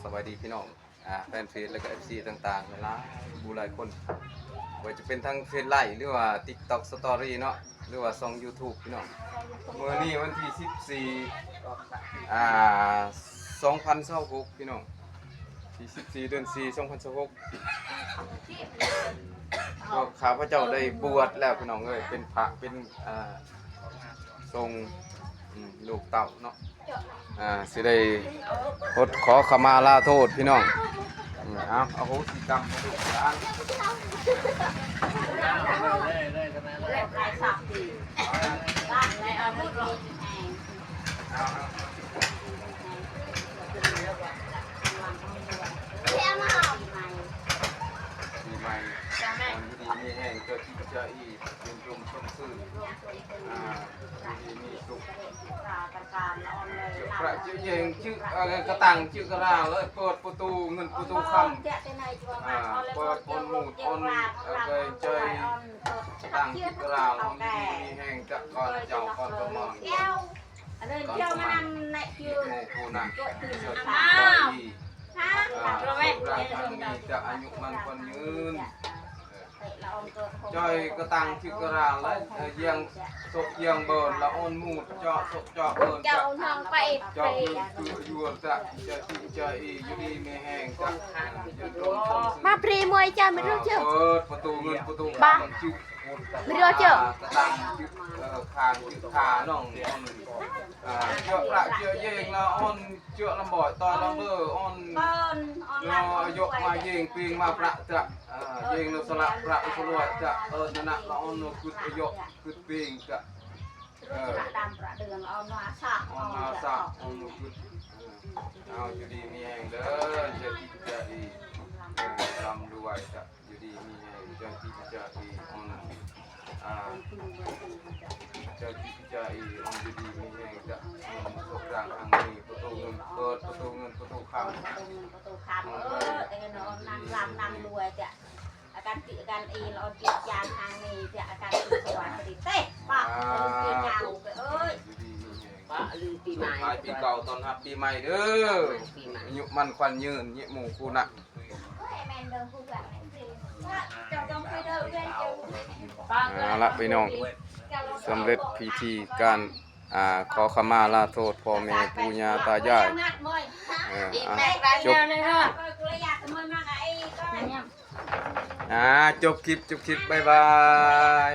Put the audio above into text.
สวัสดีพี่น้องแฟนเฟซแล้วก็ FC ต่างๆนะผู้หลายคนว่าจะเป็นทั้งเฟซไลฟ์หรือว่า TikTok Story เนาะหรือว่าช่อง YouTube พี่น้องมื้อนี้วันที่2026พี่น้องที่14เดือน4 2026ก็ข้าพเจ้าได้บวชแล้วพี่น้องเอ้ยเป็นพระเป็นทรงลูกเต่าเนาะสิได้ขอขมาลาโทษพี่น้องเอาโหสิกรรมมาดูกันปีใหม่วันดีมีแห้งเกิดที่จะอีเป็นลมส้มซื่นดีมีสุขพระเจ้าเองชื่อกระตังชื่อกระราวเลยเปิดประตูเงินประตูคำเปิดปนหมูปนเจยตังชื่อกระราววันดีมีแห้งจะก่อนเจ้าก่อนประมงก่อนประมาณโมกูนักเจ้าที่ร่างทางนี้จะอายุมันคนยืนจอยกระตังชื่อกระราวและยังศพยังเบิร์นละอ่อนมูดเจาะศพเจาะเบิร์นเจาะคือยัวจะอีอยู่ดีไม่แห้งจะมาพรีมวยจ้าไม่รู้เจ้าเปิดประตูเงินประตูบ้านชื่อไม่รู้เจ้ากระตังชื่อคางชื่อขาน้องเจาะประเจาะเย่งละอ่อนเจาะลำบ่อยตอนลำเบอร์อ่อนยกมาเย่งปีงมาประจะเย่งนุสละประอุสลวยจะชนะละอ่อนคุดยกคุดปีงจะมาสะคุดเอาอยู่ดีมีแห่งเด้อจะที่จะดีรำด้วยจะอยู่ดีมีแห่งจะที่จะดีจะที่จะดีอยู่ดีมีแห่งจะสกร่างทางนี้ประตูเงินเปิดประตูเงินประตูคำแต่เนาะนั่งรวยจ้ะอาการติอาการเราเจ็บยางทางนี้จ้ะอาการติสวัสดิ์เต้ป้าตีเก่าเอ้ยป้าลืมปีใหม่ปีเก่าตอนรับปีใหม่เด้อยุมันควันยืนยิ่หมู่คูนักเอาละพี่น้องสำเร็จพิธีการขอขมาลาโทษพ่อแม่ปู่ย่าตายายจบคลิปบ๊ายบาย